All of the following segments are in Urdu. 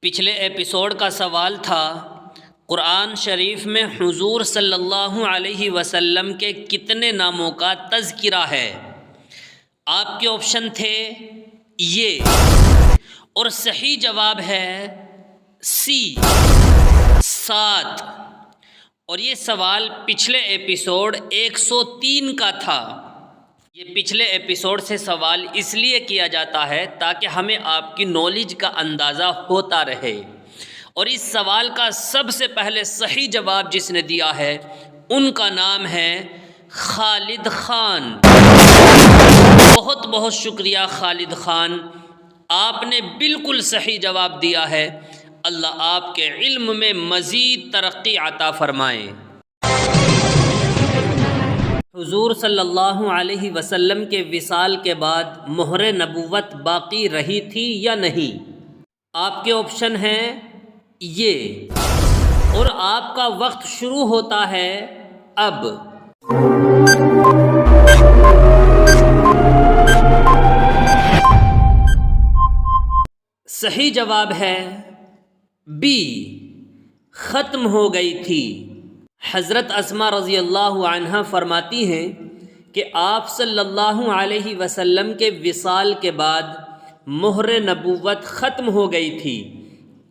پچھلے ایپیسوڈ کا سوال تھا قرآن شریف میں حضور صلی اللہ علیہ وسلم کے کتنے ناموں کا تذکرہ ہے؟ آپ کے آپشن تھے یہ، اور صحیح جواب ہے سی 7۔ اور یہ سوال پچھلے ایپیسوڈ 103 کا تھا۔ یہ پچھلے ایپیسوڈ سے سوال اس لیے کیا جاتا ہے تاکہ ہمیں آپ کی نالج کا اندازہ ہوتا رہے، اور اس سوال کا سب سے پہلے صحیح جواب جس نے دیا ہے ان کا نام ہے خالد خان۔ بہت بہت شکریہ خالد خان، آپ نے بالکل صحیح جواب دیا ہے۔ اللہ آپ کے علم میں مزید ترقی عطا فرمائے۔ حضور صلی اللہ علیہ وسلم کے وصال کے بعد مہر نبوت باقی رہی تھی یا نہیں؟ آپ کے آپشن ہیں یہ، اور آپ کا وقت شروع ہوتا ہے اب۔ صحیح جواب ہے بی، ختم ہو گئی تھی۔ حضرت اسماء رضی اللہ عنہا فرماتی ہیں کہ آپ صلی اللہ علیہ وسلم کے وصال کے بعد مہر نبوت ختم ہو گئی تھی،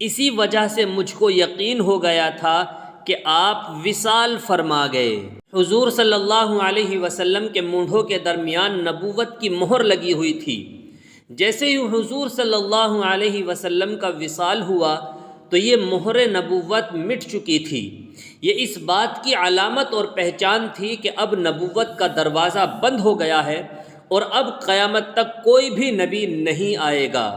اسی وجہ سے مجھ کو یقین ہو گیا تھا کہ آپ وصال فرما گئے۔ حضور صلی اللہ علیہ وسلم کے مونڈھوں کے درمیان نبوت کی مہر لگی ہوئی تھی۔ جیسے ہی حضور صلی اللہ علیہ وسلم کا وصال ہوا تو یہ مہر نبوت مٹ چکی تھی۔ یہ اس بات کی علامت اور پہچان تھی کہ اب نبوت کا دروازہ بند ہو گیا ہے اور اب قیامت تک کوئی بھی نبی نہیں آئے گا۔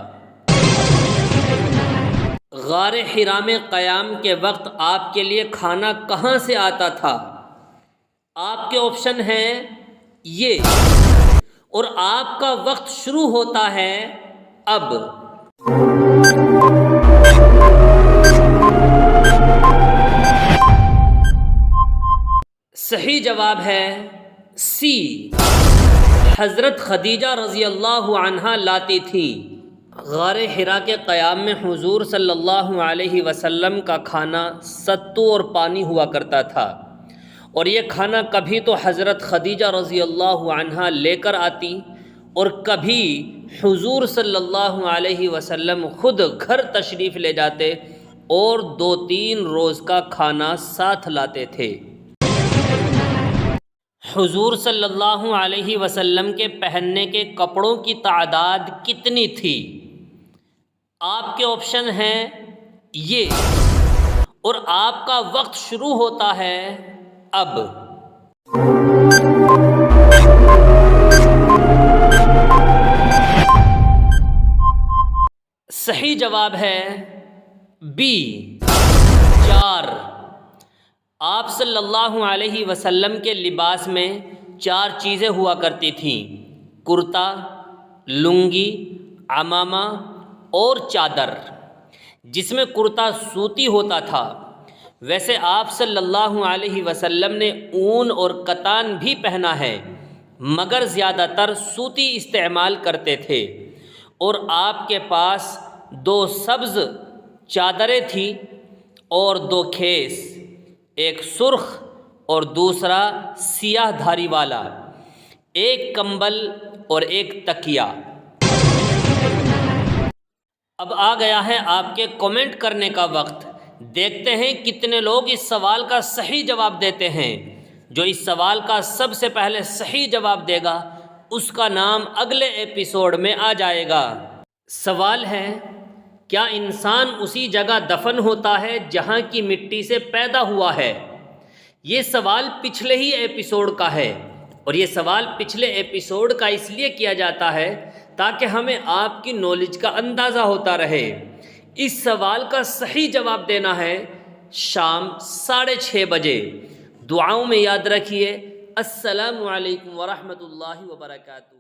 غار حرا میں قیام کے وقت آپ کے لیے کھانا کہاں سے آتا تھا؟ آپ کے آپشن ہیں یہ، اور آپ کا وقت شروع ہوتا ہے اب۔ صحیح جواب ہے سی، حضرت خدیجہ رضی اللہ عنہا لاتی تھیں۔ غار حرا کے قیام میں حضور صلی اللہ علیہ وسلم کا کھانا ستو اور پانی ہوا کرتا تھا، اور یہ کھانا کبھی تو حضرت خدیجہ رضی اللہ عنہا لے کر آتی اور کبھی حضور صلی اللہ علیہ وسلم خود گھر تشریف لے جاتے اور 2-3 روز کا کھانا ساتھ لاتے تھے۔ حضور صلی اللہ علیہ وسلم کے پہننے کے کپڑوں کی تعداد کتنی تھی؟ آپ کے آپشن ہیں یہ، اور آپ کا وقت شروع ہوتا ہے اب۔ صحیح جواب ہے بی، 4۔ آپ صلی اللہ علیہ وسلم کے لباس میں 4 چیزیں ہوا کرتی تھیں: کرتا، لنگی، عمامہ اور چادر، جس میں کرتا سوتی ہوتا تھا۔ ویسے آپ صلی اللہ علیہ وسلم نے اون اور کتان بھی پہنا ہے، مگر زیادہ تر سوتی استعمال کرتے تھے، اور آپ کے پاس 2 سبز چادریں تھیں اور 2 خیس، ایک سرخ اور دوسرا سیاہ دھاری والا، ایک کمبل اور ایک تکیہ۔ اب آ گیا ہے آپ کے کمنٹ کرنے کا وقت۔ دیکھتے ہیں کتنے لوگ اس سوال کا صحیح جواب دیتے ہیں۔ جو اس سوال کا سب سے پہلے صحیح جواب دے گا اس کا نام اگلے ایپیسوڈ میں آ جائے گا۔ سوال ہے، کیا انسان اسی جگہ دفن ہوتا ہے جہاں کی مٹی سے پیدا ہوا ہے؟ یہ سوال پچھلے ہی ایپیسوڈ کا ہے، اور یہ سوال پچھلے ایپیسوڈ کا اس لیے کیا جاتا ہے تاکہ ہمیں آپ کی نالج کا اندازہ ہوتا رہے۔ اس سوال کا صحیح جواب دینا ہے شام 6:30 بجے۔ دعاؤں میں یاد رکھیے۔ السلام علیکم ورحمۃ اللہ وبرکاتہ۔